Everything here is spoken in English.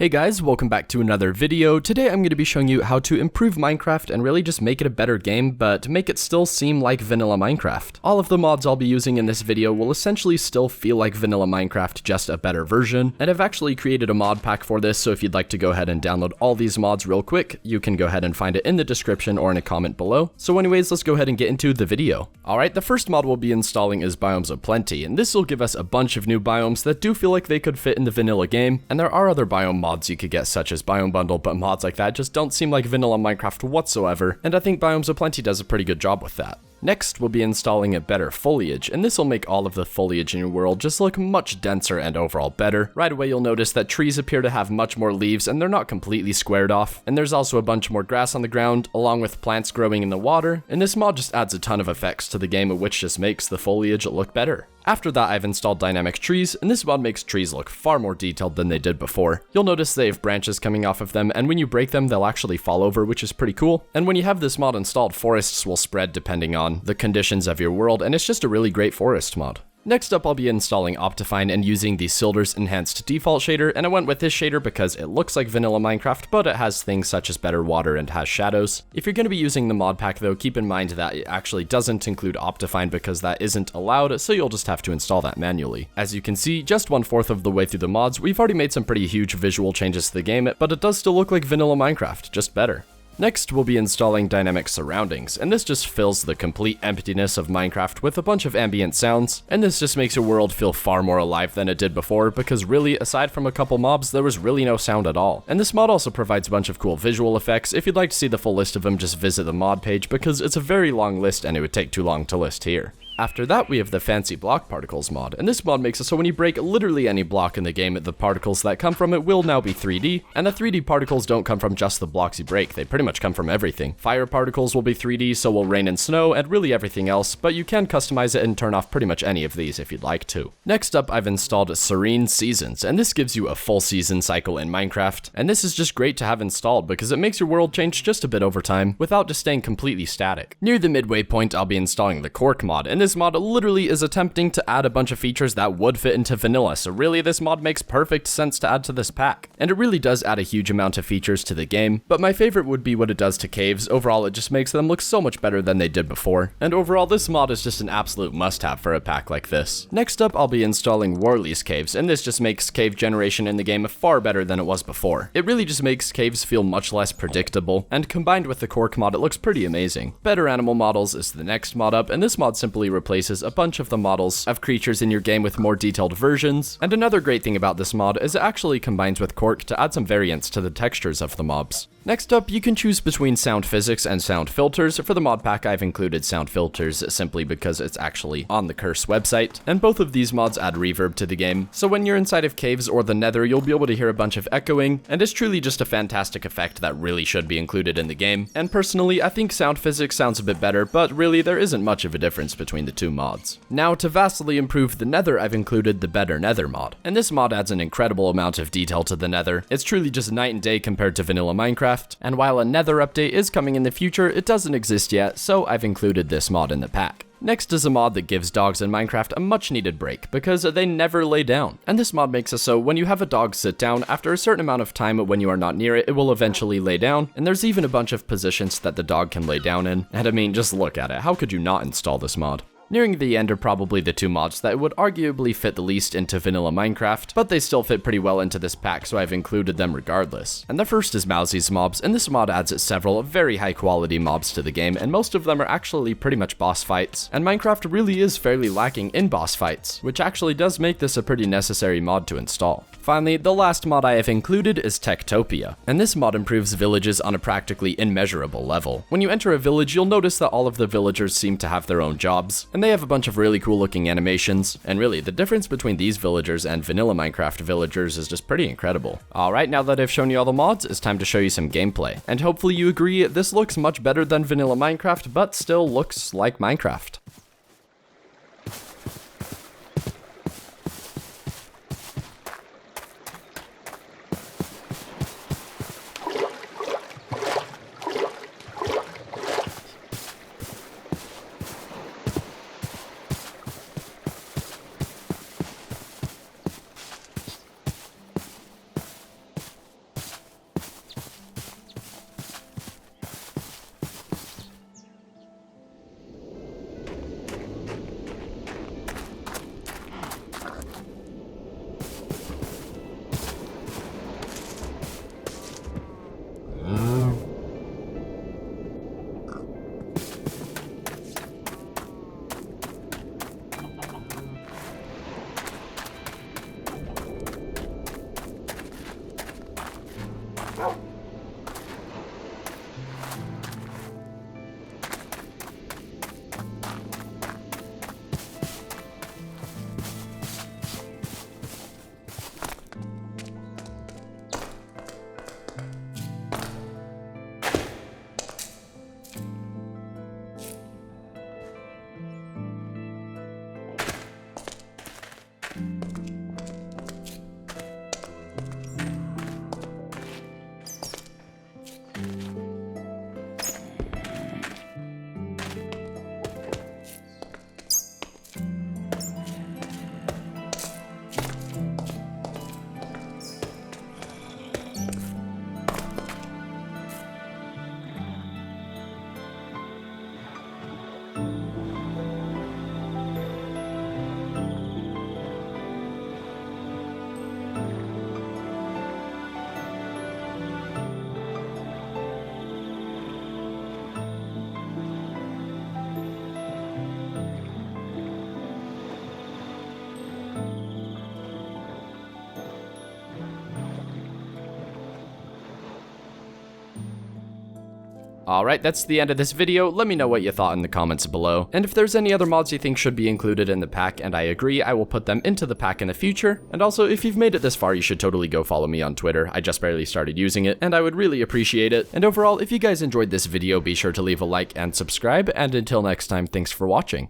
Hey guys, welcome back to another video. Today I'm going to be showing you how to improve Minecraft and really just make it a better game, but make it still seem like vanilla Minecraft. All of the mods I'll be using in this video will essentially still feel like vanilla Minecraft, just a better version. And I've actually created a mod pack for this, so if you'd like to go ahead and download all these mods real quick, you can go ahead and find it in the description or in a comment below. So anyways, let's go ahead and get into the video. Alright, the first mod we'll be installing is Biomes O Plenty, and this will give us a bunch of new biomes that do feel like they could fit in the vanilla game, and there are other biome mods you could get, such as Biome Bundle, but mods like that just don't seem like vanilla Minecraft whatsoever, and I think Biomes O Plenty does a pretty good job with that. Next, we'll be installing a better Foliage, and this will make all of the foliage in your world just look much denser and overall better. Right away you'll notice that trees appear to have much more leaves and they're not completely squared off, and there's also a bunch more grass on the ground, along with plants growing in the water, and this mod just adds a ton of effects to the game, which just makes the foliage look better. After that, I've installed dynamic trees, and this mod makes trees look far more detailed than they did before. You'll notice they have branches coming off of them, and when you break them, they'll actually fall over, which is pretty cool. And when you have this mod installed, forests will spread depending on the conditions of your world, and it's just a really great forest mod. Next up, I'll be installing Optifine and using the Sildurs enhanced default shader, and I went with this shader because it looks like vanilla Minecraft, but it has things such as better water and has shadows. If you're going to be using the mod pack though, keep in mind that it actually doesn't include Optifine because that isn't allowed, so you'll just have to install that manually. As you can see, just 1/4 of the way through the mods, we've already made some pretty huge visual changes to the game, but it does still look like vanilla Minecraft, just better. Next, we'll be installing dynamic surroundings, and this just fills the complete emptiness of Minecraft with a bunch of ambient sounds, and this just makes your world feel far more alive than it did before, because really, aside from a couple mobs, there was really no sound at all. And this mod also provides a bunch of cool visual effects. If you'd like to see the full list of them, just visit the mod page, because it's a very long list and it would take too long to list here. After that, we have the fancy block particles mod, and this mod makes it so when you break literally any block in the game, the particles that come from it will now be 3D, and the 3D particles don't come from just the blocks you break, they pretty much come from everything. Fire particles will be 3D, so will rain and snow, and really everything else, but you can customize it and turn off pretty much any of these if you'd like to. Next up, I've installed Serene Seasons, and this gives you a full season cycle in Minecraft, and this is just great to have installed because it makes your world change just a bit over time, without just staying completely static. Near the midway point, I'll be installing the Cork mod, and this mod literally is attempting to add a bunch of features that would fit into vanilla, so really this mod makes perfect sense to add to this pack. And it really does add a huge amount of features to the game, but my favorite would be what it does to caves. Overall, it just makes them look so much better than they did before, and overall this mod is just an absolute must-have for a pack like this. Next up, I'll be installing Worley's caves, and this just makes cave generation in the game far better than it was before. It really just makes caves feel much less predictable, and combined with the Cork mod, it looks pretty amazing. Better animal models is the next mod up, and this mod simply replaces a bunch of the models of creatures in your game with more detailed versions, and another great thing about this mod is it actually combines with Cork to add some variance to the textures of the mobs. Next up, you can choose between sound physics and sound filters. For the mod pack, I've included sound filters simply because it's actually on the Curse website, and both of these mods add reverb to the game, so when you're inside of caves or the Nether, you'll be able to hear a bunch of echoing, and it's truly just a fantastic effect that really should be included in the game. And personally, I think sound physics sounds a bit better, but really there isn't much of a difference between the two mods. Now, to vastly improve the Nether, I've included the BetterNether mod, and this mod adds an incredible amount of detail to the Nether. It's truly just night and day compared to vanilla Minecraft. And while a Nether update is coming in the future, it doesn't exist yet, so I've included this mod in the pack. Next is a mod that gives dogs in Minecraft a much needed break, because they never lay down. And this mod makes it so when you have a dog sit down, after a certain amount of time when you are not near it, it will eventually lay down, and there's even a bunch of positions that the dog can lay down in. And I mean, just look at it, how could you not install this mod? Nearing the end are probably the two mods that would arguably fit the least into vanilla Minecraft, but they still fit pretty well into this pack, so I've included them regardless. And the first is Mowzie's mobs, and this mod adds several very high quality mobs to the game, and most of them are actually pretty much boss fights. And Minecraft really is fairly lacking in boss fights, which actually does make this a pretty necessary mod to install. Finally, the last mod I have included is TekTopia, and this mod improves villages on a practically immeasurable level. When you enter a village, you'll notice that all of the villagers seem to have their own jobs, and they have a bunch of really cool looking animations, and really, the difference between these villagers and vanilla Minecraft villagers is just pretty incredible. Alright, now that I've shown you all the mods, it's time to show you some gameplay. And hopefully you agree, this looks much better than vanilla Minecraft, but still looks like Minecraft. Alright, that's the end of this video. Let me know what you thought in the comments below. And if there's any other mods you think should be included in the pack, and I agree, I will put them into the pack in the future. And also, if you've made it this far, you should totally go follow me on Twitter. I just barely started using it, and I would really appreciate it. And overall, if you guys enjoyed this video, be sure to leave a like and subscribe. And until next time, thanks for watching.